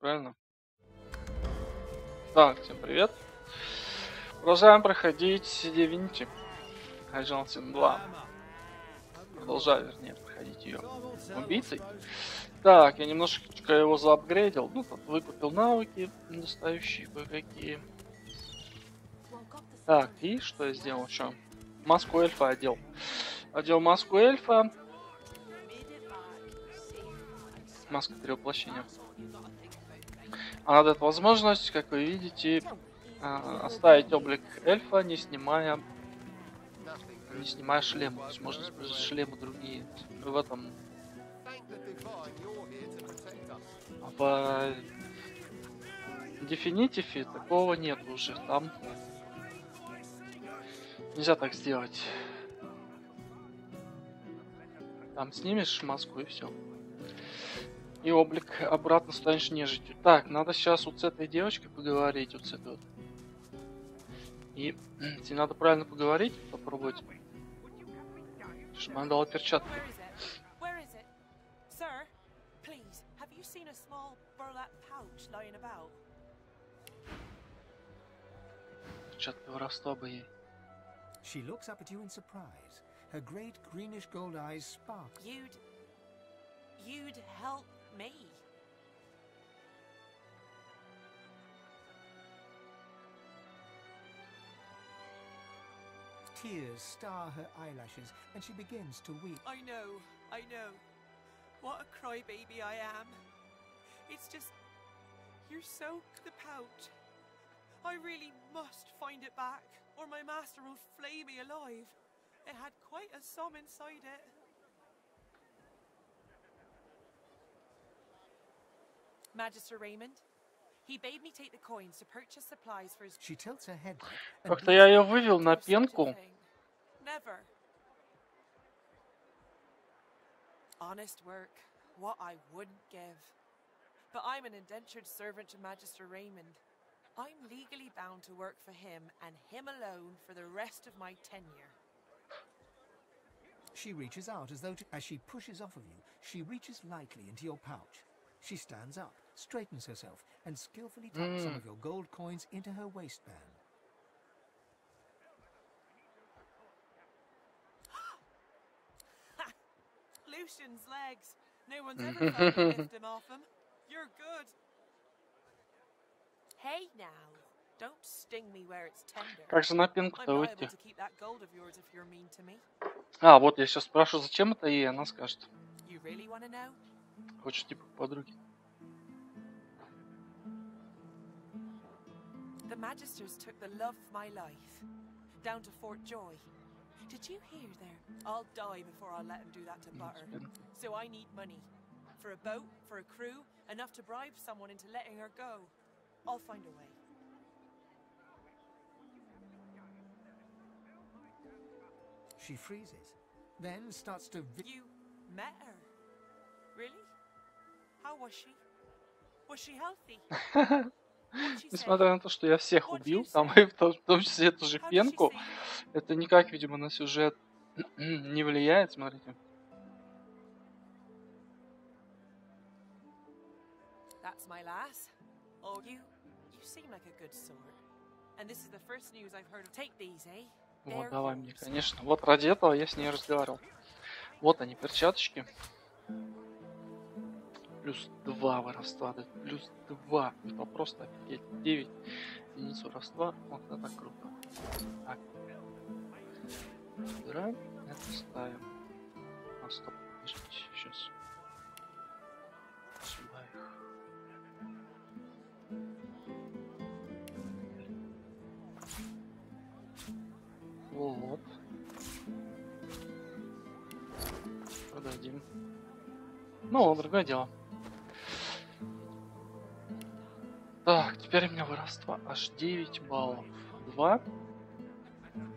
Правильно? Так, всем привет. Продолжаем проходить Divinity. Один 2. Продолжаю, вернее, проходить ее убийцей. Так, я немножечко его заапгрейдил. Ну, тут выкупил навыки, недостающие кое-какие. Так, и что я сделал еще? Маску эльфа одел. Одел маску эльфа. Маска перевоплощения. Она дает возможность, как вы видите, оставить облик эльфа, не снимая шлема. То есть можно использовать шлемы другие. В этом в Divinity такого нет уже. Там нельзя так сделать. Там снимешь маску и все. И облик обратно станешь нежитью. Так, надо сейчас вот с этой девочкой поговорить, вот с этой вот. И тебе надо правильно поговорить, попробовать. Чтобы она дала перчатки. Перчатка воровства бы ей. She looks up at you in surprise. Her great greenish gold eyes spark. You'd help me. Tears star her eyelashes, and she begins to weep. I know. What a crybaby I am. It's just, you're so the pouch. I really must find it back, or my master will flay me alive. It had quite a sum inside it. Magister Raymond, he bade me take the coins to purchase supplies for his... She tilts her head back and Как-то я ее вывел на пенку. Never. Honest work, what I wouldn't give. But I'm an indentured servant to Magister Raymond. I'm legally bound to work for him and him alone for the rest of my tenure. she reaches out as though to... As she pushes off of you, she reaches lightly into your pouch. She stands up, straightens herself, and skillfully tucks some of your gold coins into her waistband. Lucian's legs. No one's ever found me lift him off him. You're good. Hey now, don't sting me where it's tender. Как же на пенку-то I'm выйти? liable to keep that gold of yours if you're mean to me. А, вот я сейчас спрашиваю, зачем это ей, она скажет. You really want to know? Хочешь типа подруги. The Magisters took the love of my life down to Fort Joy. Did you hear there? I'll die before I'll let him do that to Butter. So I need money. For a boat, for a crew, enough to bribe someone into letting her go. I'll find a way. She freezes, then starts to... You met her? Really? How was she? Was she healthy? Несмотря на то, что я всех убил, там и в том числе эту же пенку, это никак, видимо, на сюжет не влияет, смотрите. That's my lass. Oh, you seem like a good sort. And this is the first news I've heard of. Take these, eh? Вот, давай мне, конечно. Вот ради этого я с ней разговаривал. Вот они, перчаточки. Плюс 2 воровства, плюс 2. Это просто офигеть. 9 единиц воровства. Вот это круто. Так. Убираем. Это ставим. А, стоп. Подождите, сейчас. Сюда их. Вот. Продадим. Ну, другое дело. Так, теперь у меня воровство аж 9 баллов. 2,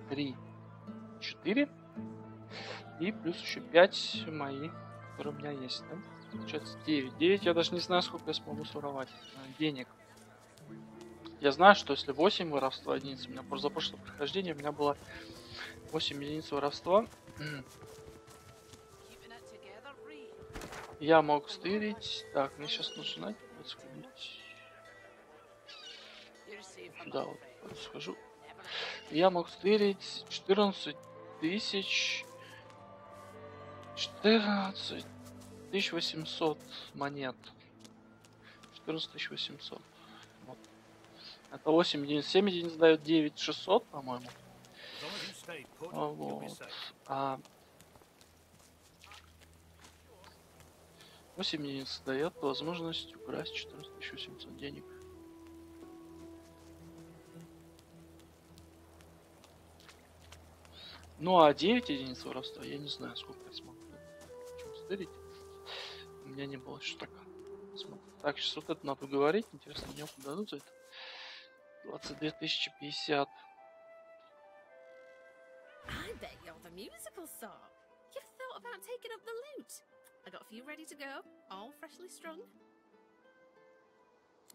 3, 4. И плюс еще 5 мои, которые у меня есть. Да? Получается 9. 9 я даже не знаю, сколько я смогу своровать денег. Я знаю, что если 8 воровства единиц, у меня за прошлое прохождение у меня было 8 единиц воровства. Я мог стырить. Так, мне сейчас нужно сходить. Сюда вот схожу. Я мог стырить 14 тысяч... 14 800 монет. 14 800. Вот. Это 8 единиц. 7 единиц дает 9 600, по-моему. Вот. А 8 единиц дает возможность украсть 14 800 денег. Ну а 9 единиц воровства, я не знаю, сколько я смогу стырить. У меня не было еще так. Так, сейчас вот это надо говорить. Интересно, мне дадут за это? 22 050. I bet you're the musical sort. You've thought about taking up the lute. I got a few ready to go, all freshly strung.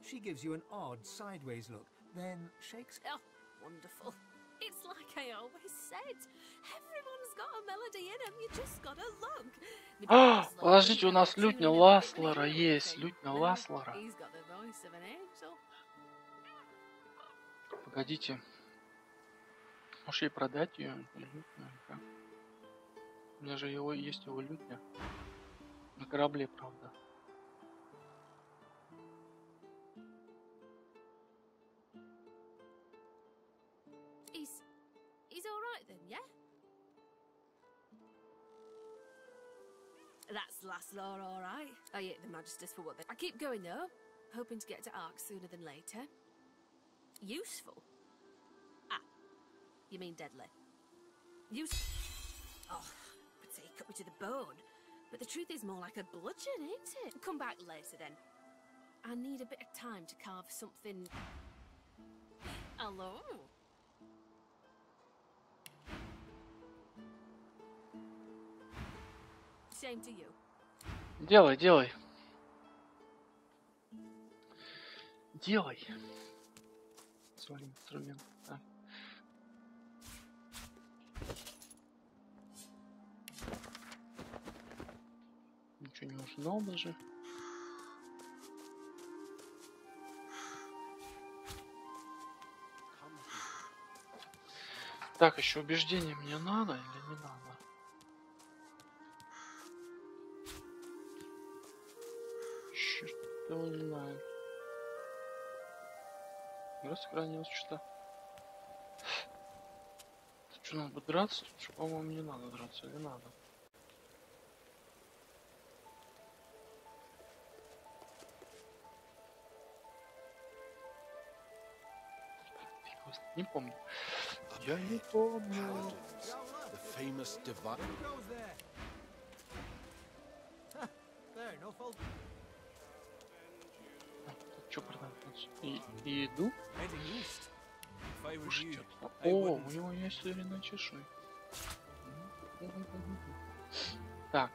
She gives you an odd sideways look, then shakes. Oh, wonderful. It's like I always said. Everyone's got a melody in them, you just gotta look. Подождите, у нас лютня Ласлера есть. Лютня Ласлера. Погодите. Может ей продать ее? У меня же есть его лютня. На корабле, правда. He's all right then, yeah? That's Laszlo, all right. I hate the Magisters for what they... I keep going though, hoping to get to Ark sooner than later. Useful? Ah, you mean deadly? Oh, I'd say cut me to the bone. But the truth is more like a bludgeon, ain't it? Come back later then. I need a bit of time to carve something... Hello? Same to you. Делай, делай. Делай. Свалим инструмент. Так. Ничего не узнал даже. Так, еще убеждение мне надо или не надо? Черт его не знает. Сохранилось что-то. Что, надо драться? По-моему, не надо драться, или надо? Не помню. Я не помню. Что продать? И иду. О, у него есть львиная чешуя. Так.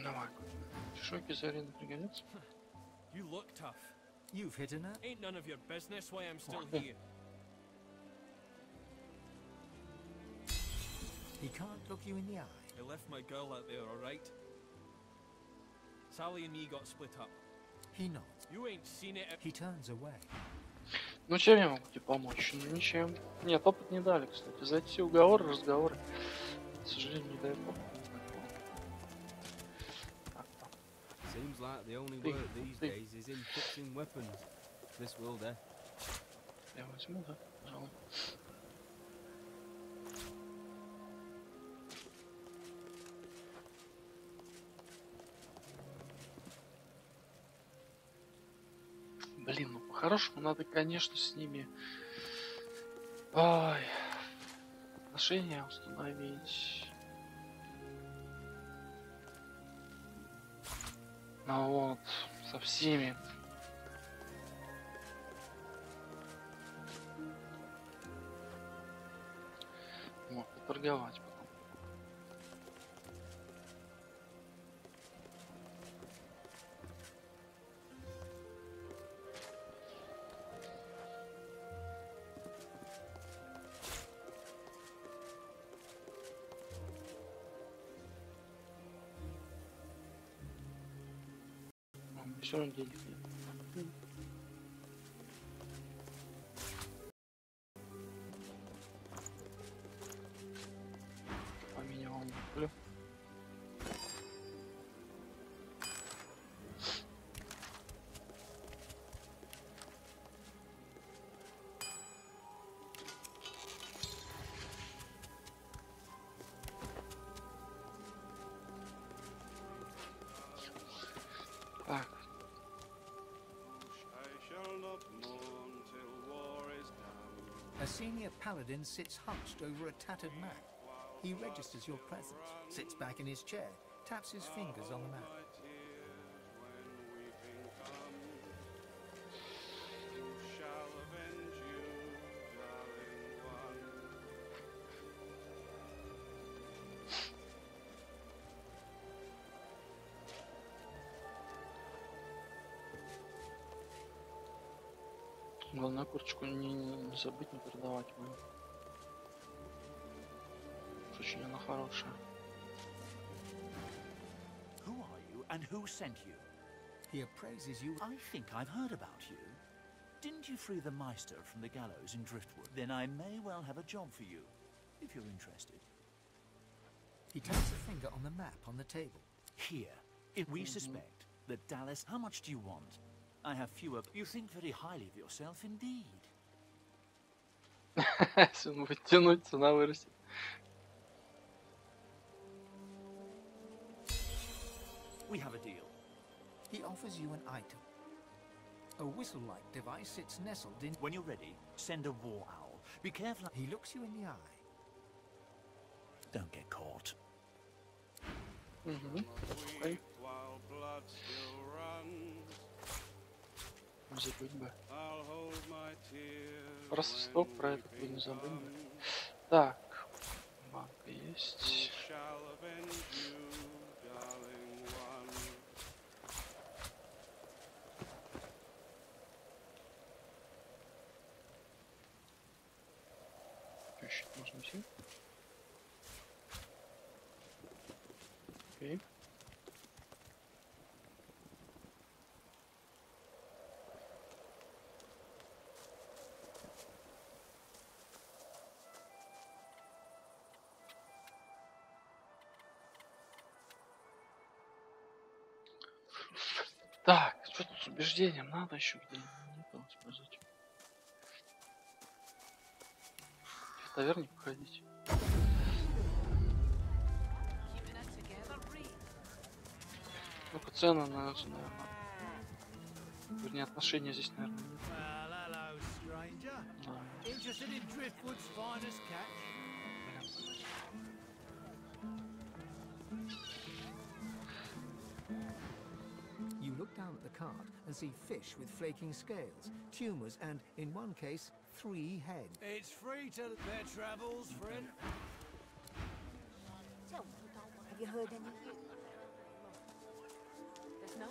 Давай. Чешуйки за арену пригодятся. You look tough. You've hit a nerve. Ain't none of your business why I'm still here. He can't look you in the eye. I left my girl out there, alright? Sally and me got split up. He nods. You ain't seen it. He turns away. Ну чем я могу тебе помочь? Ну ничем. Нет, опыт не дали, кстати. За эти уговоры, разговоры, к сожалению, не дают опыт. Seems like the only work these days is in fixing weapons. This will do. Я возьму, да? Пожалуй. Блин, ну по-хорошему надо, конечно, с ними отношения установить. Ну вот, со всеми. Вот, поторговать потом. все равно денег нет. Поменял муклю. Так. A senior paladin sits hunched over a tattered map. He registers your presence, sits back in his chair, taps his fingers on the map. Главное, курочку не забыть, не продавать мою. Очень она хорошая. Who are you and who sent you? He appraises you. I think I've heard about you. Didn't you free the Meister from the gallows in Driftwood? Then I may well have a job for you, if you're interested. He taps a finger on the map on the table. Here, if we suspect that Dallas... How much do you want? I have fewer... You think very highly of yourself indeed. Если он будет тянуть, цена вырастет. We have a deal. He offers you an item. A whistle-like device sits nestled in... When you're ready, send a war owl. Be careful... He looks you in the eye. Don't get caught. Ой. Не забыть бы. Просто стоп, про это не забыть бы. Так. Банка есть. Еще можно взять. Окей. Так, что тут с убеждением? Надо еще где-нибудь использовать. В таверне походить. Ну-ка, цены на это, наверное. Вернее, отношения здесь, наверное, нет. You look down at the cart and see fish with flaking scales, tumours, and, in one case, 3 heads. It's free to their travels, friend. So, have you heard anything? There's no...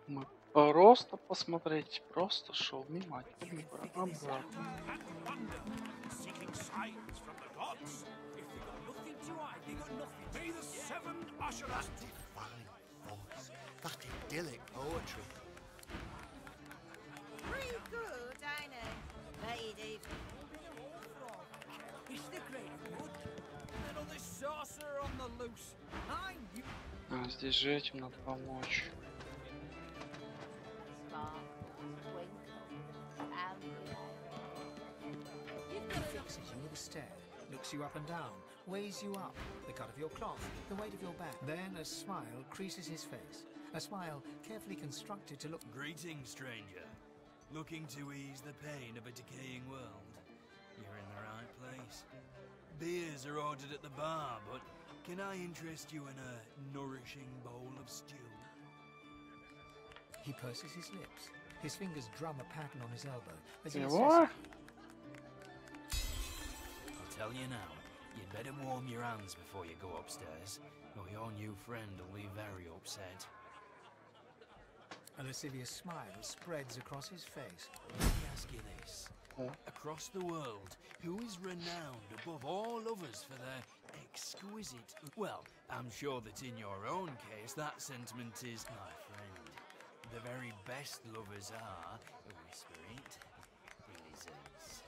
Мы просто посмотреть, просто шел внимательно по программам. That idyllic poetry. Pretty good, ain't it? Lady. It's the great wood. Little this saucer on the loose. А, здесь же этим надо помочь. He fixes you with a stare, looks you up and down, weighs you up, the cut of your cloth, the weight of your back. Then a smile creases his face. A smile carefully constructed to look... Greetings, stranger. Looking to ease the pain of a decaying world. You're in the right place. Beers are ordered at the bar, but can I interest you in a nourishing bowl of stew? He purses his lips. His fingers drum a pattern on his elbow as he What? assesses... I'll tell you now, you'd better warm your hands before you go upstairs, or your new friend will be very upset. A lascivious smile spreads across his face. Let me ask you this. Across the world, who is renowned above all others for their exquisite. Well, I'm sure that in your own case, that sentiment is, my friend, the very best lovers are, whisper it, lizards.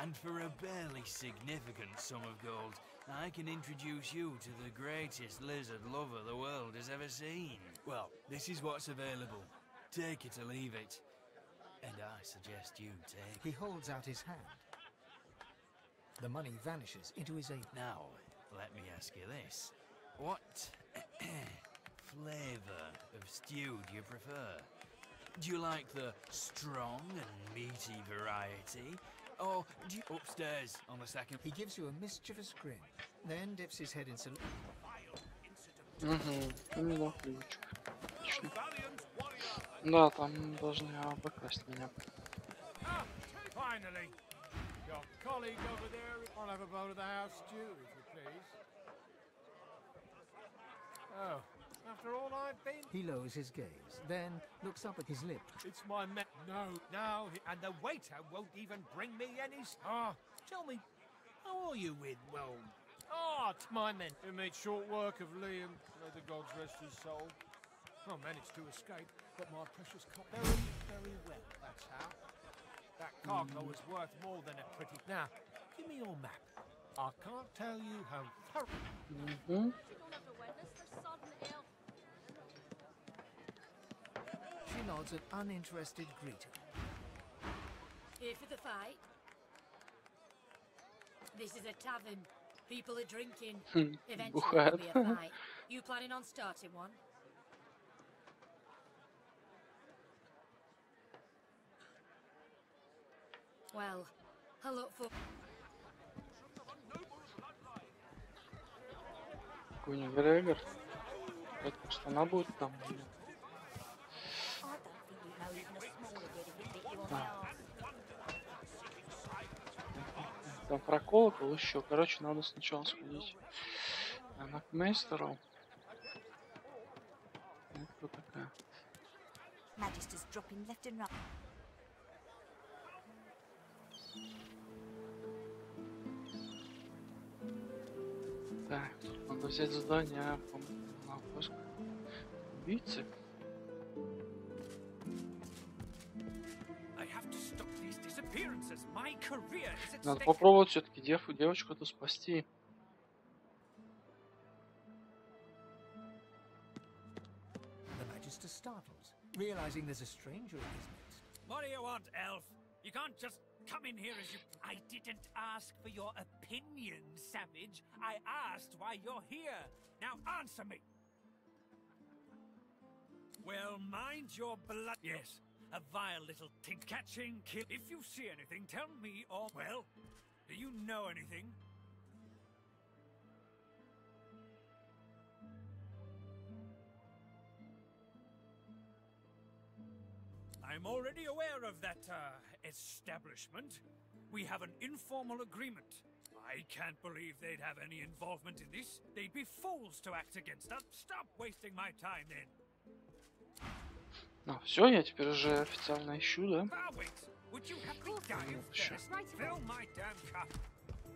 And for a barely significant sum of gold, I can introduce you to the greatest lizard lover the world has ever seen. Well, this is what's available. Take it or leave it. And I suggest you take. He holds out his hand. The money vanishes into his apron. Now, let me ask you this. What flavour of stew do you prefer? Do you like the strong and meaty variety? Or do you... Upstairs, on the second... He gives you a mischievous grin, then dips his head in salute. Поняла, ключик. Отлично. Да, там должны обокрасть меня. Finally, your colleague over there. I'll have a bowl of the house stew, if you please. Oh, after all I've been... He lowers his gaze, then looks up at his lip. It's my No, and the waiter won't even bring me any... Tell me, how are you with, well... it's my men. Who made short work of Liam. May the gods rest his soul. I managed to escape, but my precious cop... Very, very well, that's how. That cargo was worth more than a pretty... Now, give me your map. I can't tell you how thorough... She nods an uninterested greeting. Here for the fight? This is a tavern. People are drinking. Eventually there'll be a fight. You planning on starting one? Well, I'll look for... Куни Грегор. Это что она будет там? Там про колокол еще. Короче, надо сначала сходить на к мейстеру. Это кто такая? Так, надо взять задание на поиск убийцы. Надо попробовать все-таки девочку эту спасти. The Magister startles, realizing there's a stranger in his midst. What do you want, elf? You can't just come in here as you... I didn't ask for your opinion, savage. I asked why you're here. Now answer me. Well, mind your blood. Yes, a vile little tink. Catching, kill. If you see anything, tell me or... Well, do you know anything? I'm already aware of that, establishment. We have an informal agreement. I can't believe they'd have any involvement in this. They'd be fools to act against us. Stop wasting my time, then. Ну, все, я теперь уже официально ищу, да?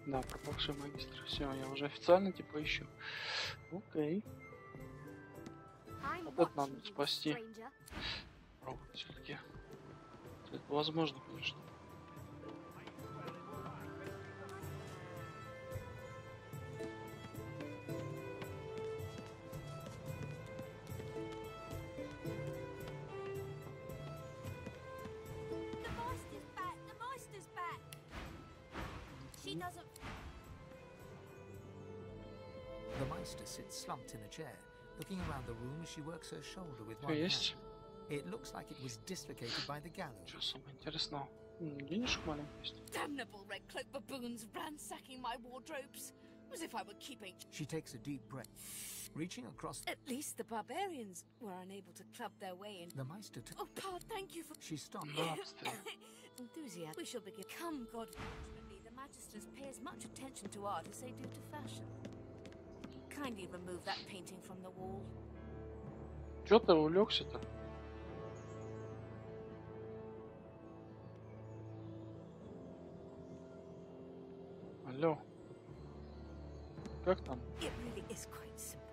Да, пропавший магистр. Все, я уже официально типа ищу. Окей. Вот это надо спасти. Пробовать все-таки. Это возможно, конечно. The Meister sits slumped in a chair, looking around the room as she works her shoulder with one hand. It looks like it was dislocated by the gallows. Что самое интересное? Денежек маленький есть. Damnable red-cloaked baboons ransacking my wardrobes, as if I were keeping... She takes a deep breath, reaching across... At least the barbarians were unable to club their way in. The Meister... Oh, Pa, thank you for... She stopped. Enthusiasm. We shall begin. Come, God. Fortunately, the Magisters pay as much attention to art as they do to fashion. Kindly remove that painting from the wall. Чё ты увлекся-то? Алло. Как там? It really is quite simple.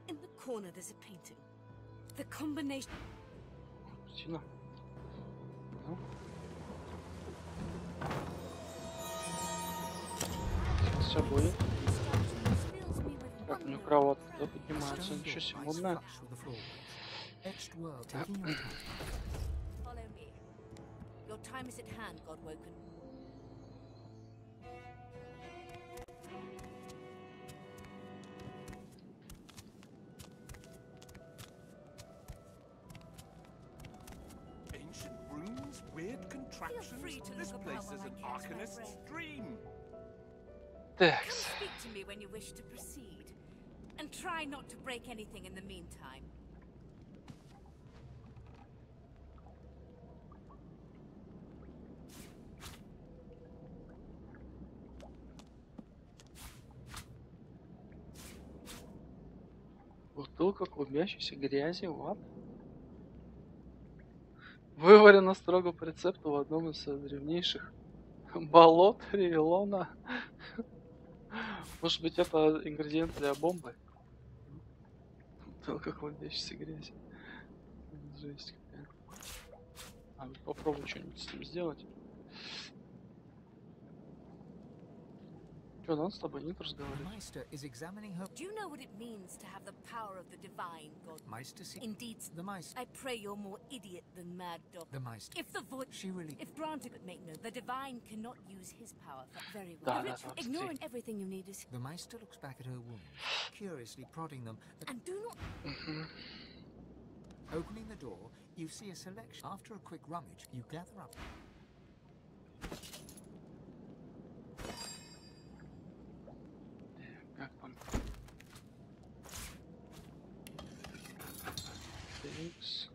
In the corner there's a painting. The combination. Картина. Ну. Сейчас все будет. Как у него кроватка туда поднимается. Ничего себе, модно. Follow me. Your time is at hand, Godwoken. Ancient runes, weird contractions. This place is an arcanist's dream. Так. Come speak to me when you wish to proceed, and try not to break anything in the meantime. Бутылка клубящейся грязи, what? Выварено строго по рецепту в одном из древнейших болот Ревелона. Может быть, это ингредиент для бомбы? Бутылка клубящейся грязи. Жесть какая. Попробую что-нибудь с этим сделать. Что, надо с тобой нет разговаривать? Do you know what it means to have the power of the divine, God? Indeed, the Meister. I pray you're more idiot than mad dog. The Meister. If the voice, she really, if granted, but make no, the divine cannot use his power. Very Da, well. da, da, Ignoring everything you need is. The Meister looks back at her wounds, curiously prodding them. And do not. Opening the door, you see a selection. After a quick rummage, you gather up. Как там? Текс.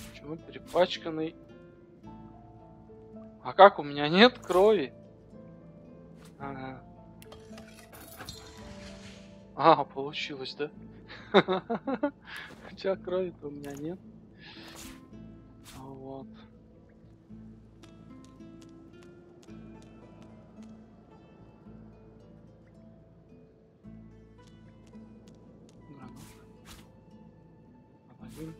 Почему перепачканный? А как у меня нет крови? Ага. А, получилось, да? Хотя крови-то у меня нет. Вот. Один.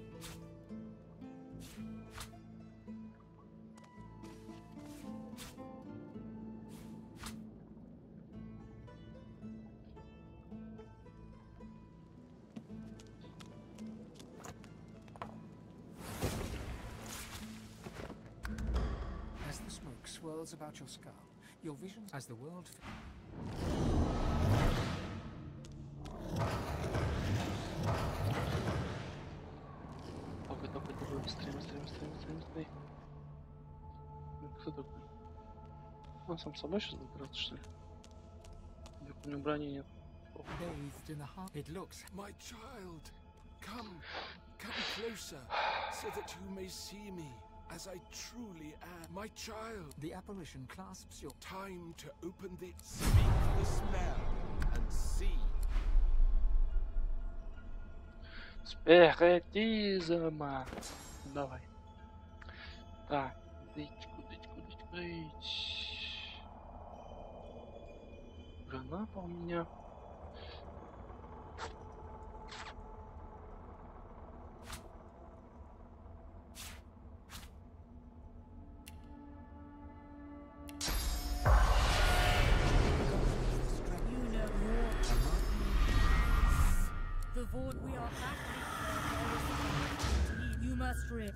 Swirls about your skull. Your vision as the world. Давай, быстрее. Кто такой? Он сам с собой сейчас добираться, что ли? У него брони нет. It looks. My child, come closer, so that you may see me. As I truly am, my child. The apparition clasps your. Time to open the. Speak the spell and see. Спиритизм. Давай. Так, дычку. Граната у меня.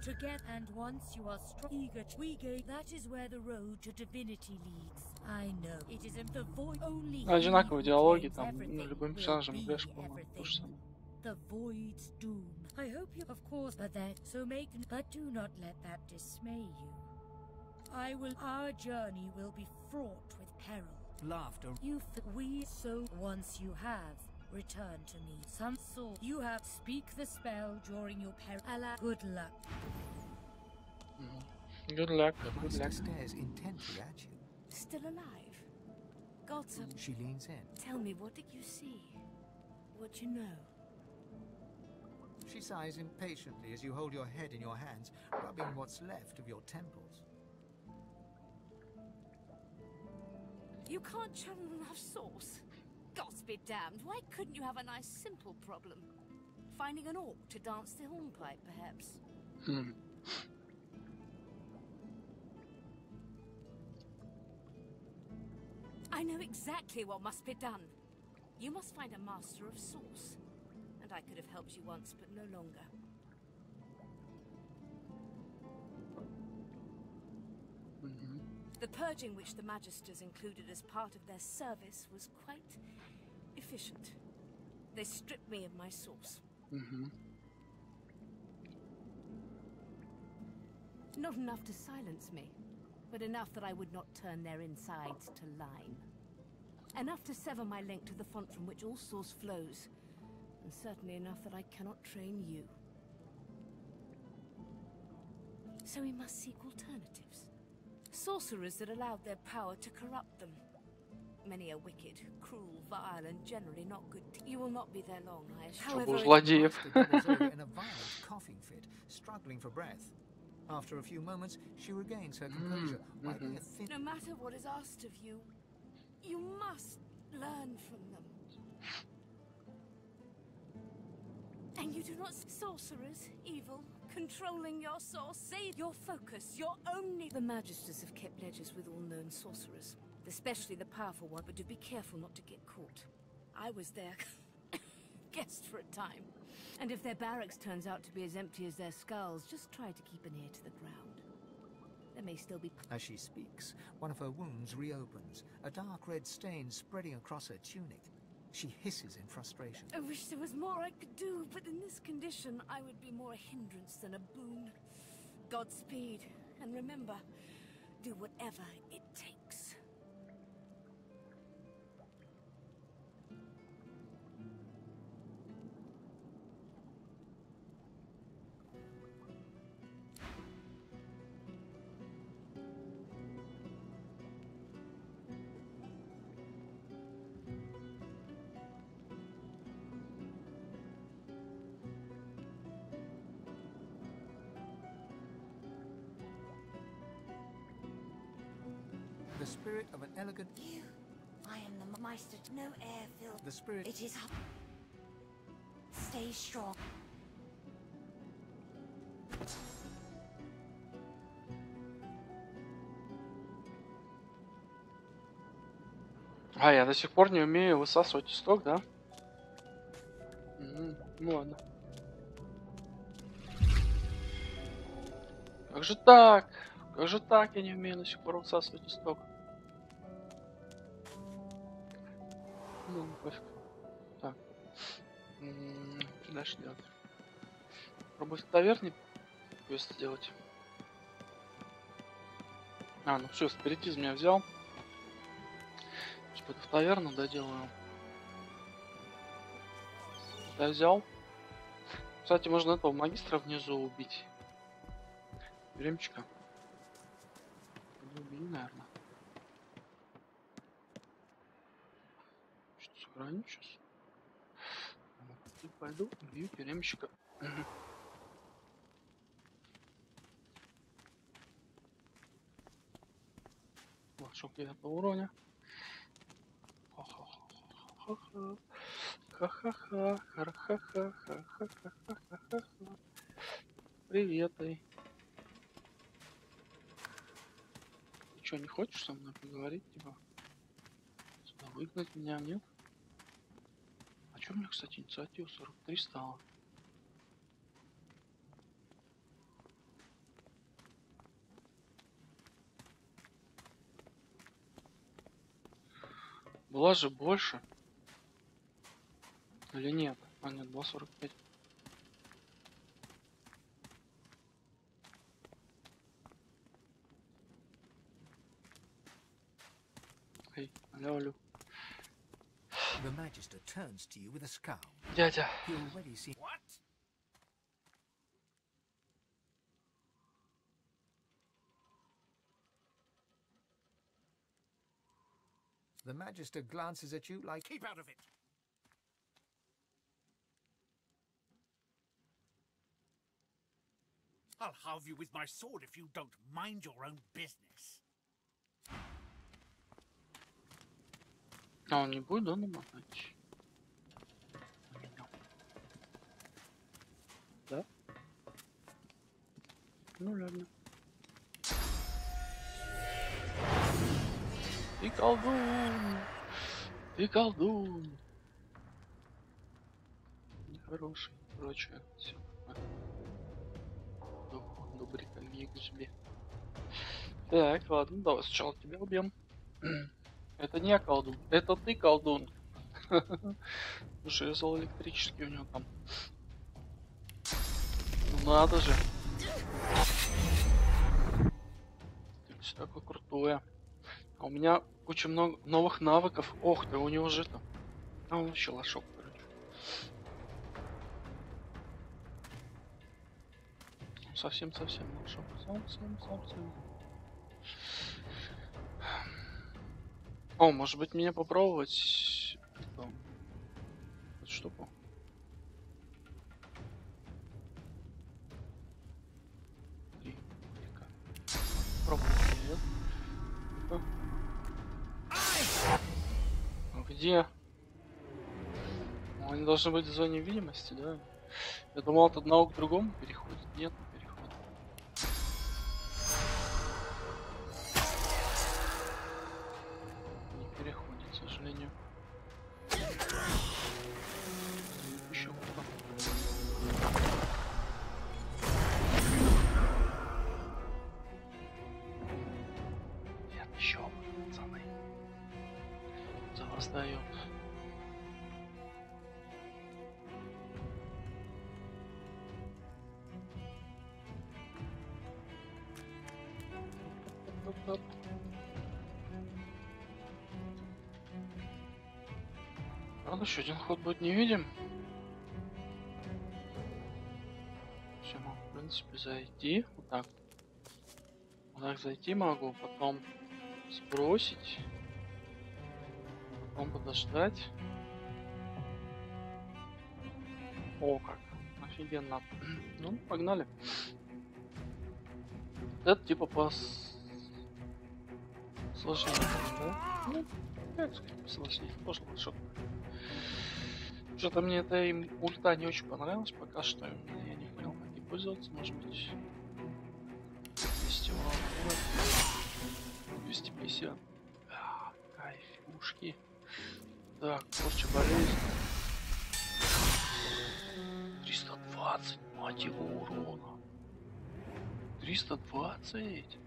Together, and once you are strong, eager, that is where the road to divinity leads. I know it is in the void only. Одинаковые диалоги, там любым персонажем играешь, по-моему, то же самое. The void's doom. I hope you, of course, but do not let that dismay you. Our journey will be fraught with peril. Laughter. Once you have. Return to me. Some sort. You have speak the spell during your peril. Allah, good luck. Good luck. Stares intently at you. Still alive? God's up. She leans in. Tell me, what did you see? What you know? She sighs impatiently as you hold your head in your hands, rubbing what's left of your temples. You can't channel enough sauce. Gods be damned, why couldn't you have a nice simple problem? Finding an orc to dance the hornpipe, perhaps? I know exactly what must be done. You must find a master of sauce. And I could have helped you once, but no longer. The purging which the Magisters included as part of their service was quite efficient. They stripped me of my sauce. Not enough to silence me, but enough that I would not turn their insides to lime. Enough to sever my link to the font from which all sauce flows, and certainly enough that I cannot train you. So we must seek alternatives. Sorcerers that allowed their power to corrupt them. Many are wicked, cruel, vile, and generally not good. You will not be there long, I assure you. However, doubles over in a violent coughing fit, struggling for breath. After a few moments, she regains her composure, wiping a thin... No matter what is asked of you, you must learn from them. And you do not... Sorcerers, evil, controlling your source, save your focus, your only... The Magisters have kept ledgers with all known sorcerers, especially the powerful one, but do be careful not to get caught. I was their guest for a time, and if their barracks turns out to be as empty as their skulls, just try to keep an ear to the ground. There may still be... As she speaks, one of her wounds reopens, a dark red stain spreading across her tunic. She hisses in frustration. I wish there was more I could do, but in this condition, I would be more a hindrance than a boon. Godspeed, and remember, do whatever it takes. The spirit of an elegant... You, I am the Meister. No air filled. The spirit... It is... Stay strong. А, я до сих пор не умею высасывать исток, да? Ну ладно. Как же так? Как же так? Я не умею до сих пор высасывать исток. Ну, пофиг. Так. Что дальше делать? Пробую в таверне квест сделать. А, ну все, спиритизм я взял. Сейчас пойду в таверну доделаю. Я взял. Кстати, можно этого магистра внизу убить. Времечко. Не убили, наверное. Что, сохраню сейчас? Вот, пойду, убью тюремщика. Лошок 9 уровня. Ха-ха-ха. Ха-ха-ха. Ха-ха-ха. Ха-ха-ха. Привет, эй. Ты что, не хочешь со мной поговорить, типа? Сюда выгнать меня, нет? А чё у меня, кстати, инициатива 43 стала? Была же больше. Или нет? А нет, 2,45. Эй, алло. The Magister turns to you with a scowl. Дядя. He already sees... What? The Magister glances at you like... Keep out of it! I'll halve you with my sword if you don't mind your own business. А он не будет, да, намотать? Да? Ну ладно. Ты колдун! Ты колдун! Нехороший, прочее. Все. Добрый коллега тебе. Так, ладно, давай сначала тебя убьем. Это не я колдун, это ты колдун. Жезл электрический у него там. Ну надо же. Ты все такое крутое. А у меня куча много новых навыков. Ох ты, у него же там. А он еще лошок, короче. Совсем лошок. Совсем. О, может быть мне попробовать эту штуку? Пробуем. Где? Они должны быть в зоне видимости, да? Я думал, от одного к другому переходит. Нет, не переходит. Не переходит, к сожалению. Еще кто-то. Нет, еще, пацаны. Завоздает. Правда, еще один ход будет не видим. Все, могу, в принципе, зайти. Вот так. Вот так зайти могу, потом сбросить. Потом подождать. О, как. Офигенно. Ну, погнали. Это типа по сложнее, да? Ну, как сказать, сложнее. Тоже лошок. Что-то мне эта ульта не очень понравилась пока что. Я не понял, как ей пользоваться. Может быть 200 урона. 250. Кайфушки. Так, порча болезнь. 320, мать его, урона. 320?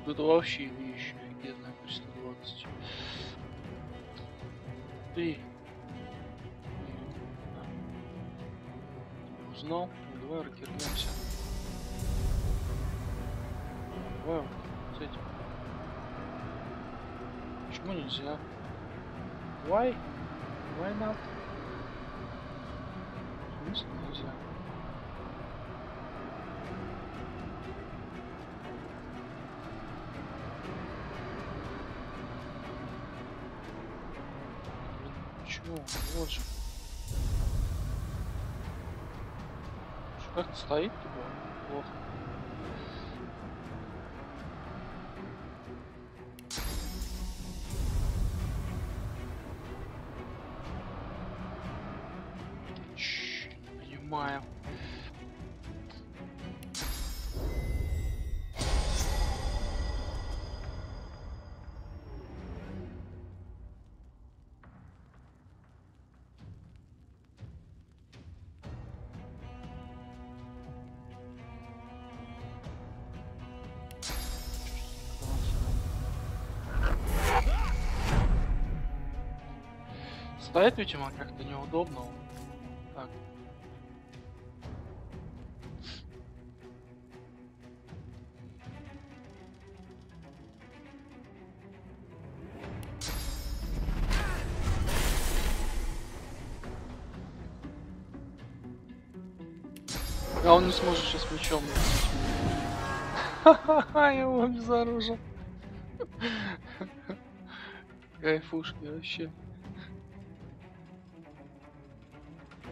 Это вообще вещь офигенная, 320. Ты узнал? Ну, давай рокернемся. Давай вот с этим. Почему нельзя? Why? Why not? В смысле нельзя? Почему? Вот же. Что, как-то стоит типа? Плохо. Понимаю. Стоит, видимо, как-то неудобно. Так. А он не сможет сейчас мечом. Ха-ха-ха, я его обезоружил. Кайфушки вообще.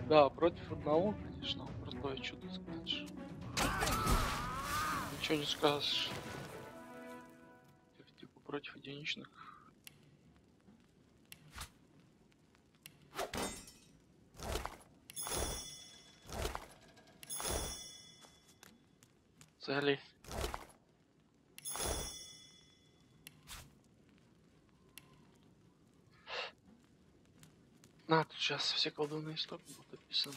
Да, против одного, конечно. конечно, крутое чудо скажешь. Ничего не скажешь. Типа против единичных. Цели. Тут сейчас все колдунные истоки будут описаны.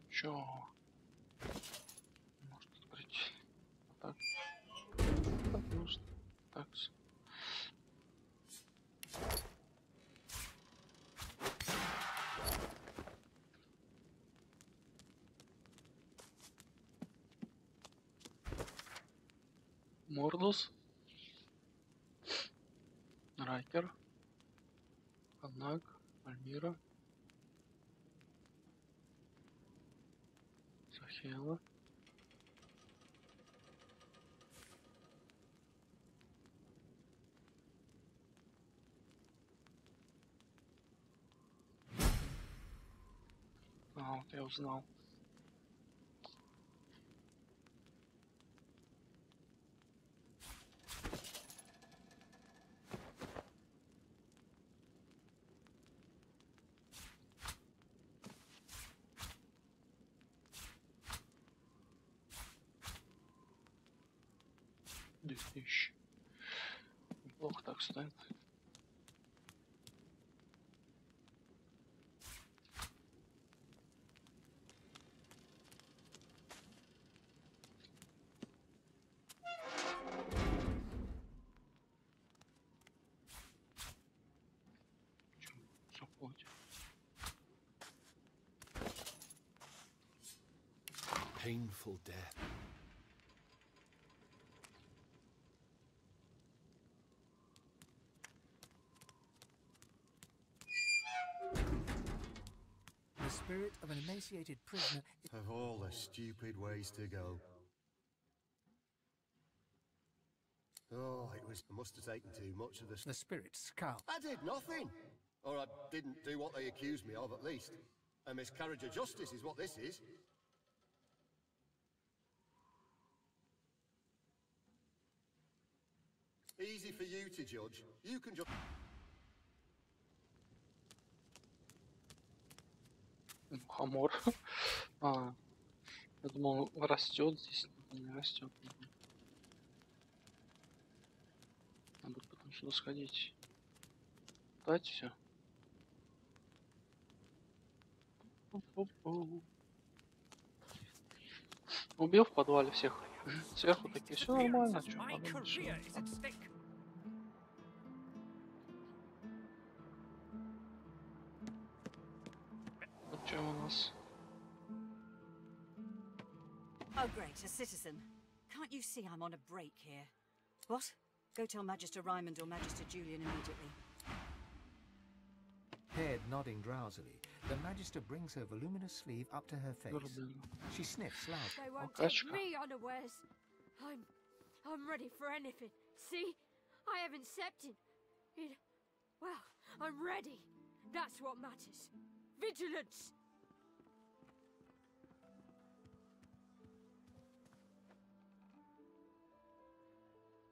Ничего. Может открыть. Так. Так нужно. Так. Мордус, Райкер, Анак, Альмира, Сахела, вот я узнал. Тысяч. Неплохо так станет. Painful death. The spirit of an emaciated prisoner. Of all the stupid ways to go. Oh, I must have taken too much of this. The spirit scowl. I did nothing. Or I didn't do what they accused me of, at least. A miscarriage of justice is what this is. Easy for you to judge. You can judge. Хамор. Я думал, растет здесь, не растет. Надо потом сюда сходить. Дать все. Убил в подвале всех. Сверху такие, все нормально. Вот что у нас? Oh great, a citizen. Can't you see I'm on a break here? What? Go tell Magister Raymond or Magister Julian immediately. Head nodding drowsily, the Magister brings her voluminous sleeve up to her face. She sniffs loud. They won't take me unawares. I'm ready for anything. See? I have accepted it. Well, I'm ready. That's what matters. Vigilance!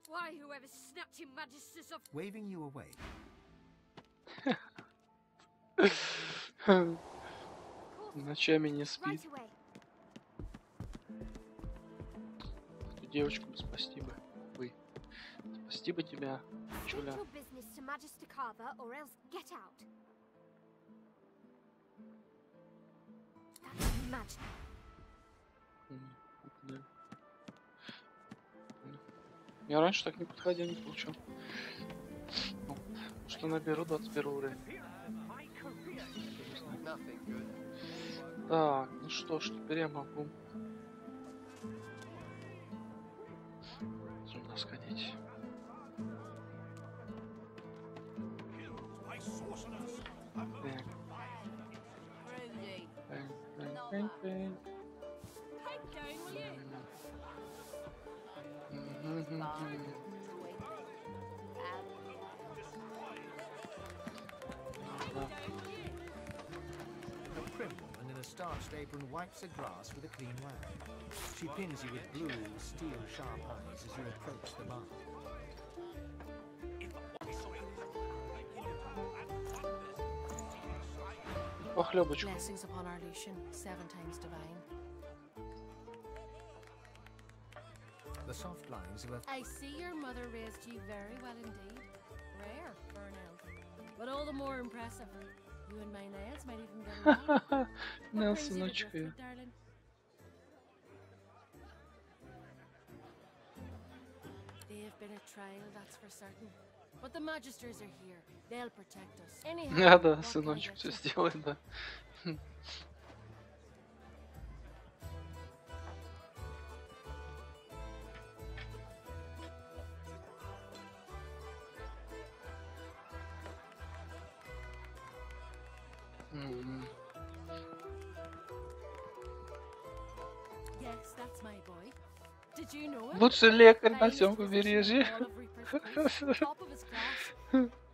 Why, whoever snapped your Magisters off... Waving you away. Ночами не спит. Эту девочку спасти бы. Спасти бы тебя, Чуля. Я раньше так не подходил, не получил. Что наберу 21 уровень. Так, ну что ж, теперь я могу сюда сходить. starched apron wipes the grass with a clean rag. She pins you with blue, steel-sharp eyes as you approach the bar. Похлебочку. Blessings upon our Lucian, 7 times divine. The soft lines of a... I see your mother raised you very well indeed. Rare for an elf, but all the more impressive. You and my nails might even get along. Nails, сыночка. They have been a trial, that's for certain. But the magisters are here. They'll protect us. Anyhow, Да, сыночек все сделает, да. Yes, that's my boy. Did you know it? Лучший лекарь на всем побережье. Top of his class.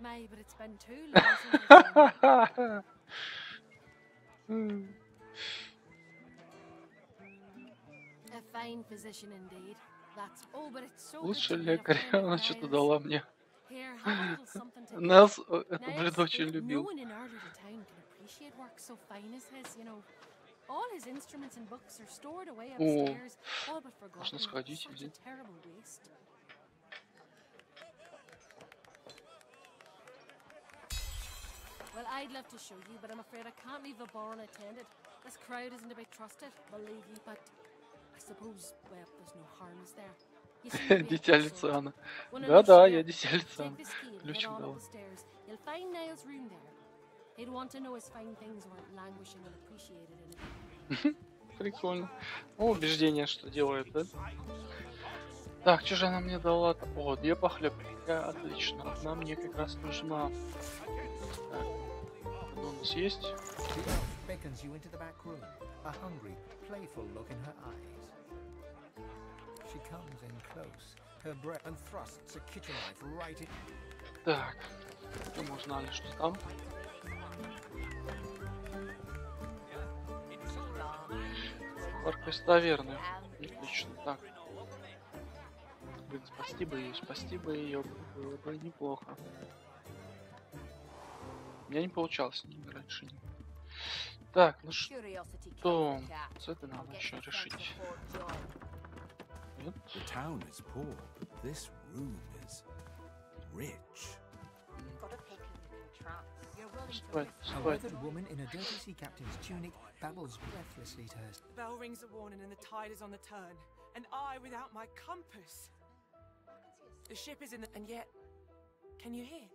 May, but it's been too long since a fine physician indeed. That's but it's so Лучший лекарь, она что-то дала мне. Here, have a little something to Нас это блюдо очень любил. No one in our little town can appreciate work so fine as his, you know. All his instruments and books are stored away upstairs, all but forgotten. Можно сходить, Such a terrible waste. Well, I'd love to show you, but I'm afraid I can't leave the bar unattended. This crowd isn't to be trusted, believe you, but I suppose, well, there's no harm, is there? Дитя Люциана. Да-да, я дитя Люциана. Ключик дала. You'll find Niall's room there. He'd want to know his fine things weren't languishing and appreciated in it. Прикольно. О, убеждение, что делает, да? Так, что же она мне дала? О, 2 похлебки. Отлично. Одна мне как раз нужна. Так, что у нас есть? Beckons you into the back room, a hungry, playful look in her eyes. She comes in close, her breath and thrusts a kitchen knife right in. Так, мы узнали, что там. Парк из таверны. Отлично. Так. Блин, спасти бы ее, было бы неплохо. У меня не получалось с ними раньше. Так, ну что? С этой надо еще решить. Нет? A weathered woman in a dirty sea captain's tunic babbles breathlessly to her. The bell rings a warning and the tide is on the turn. And I without my compass. The ship is in the... And yet... Can you hear?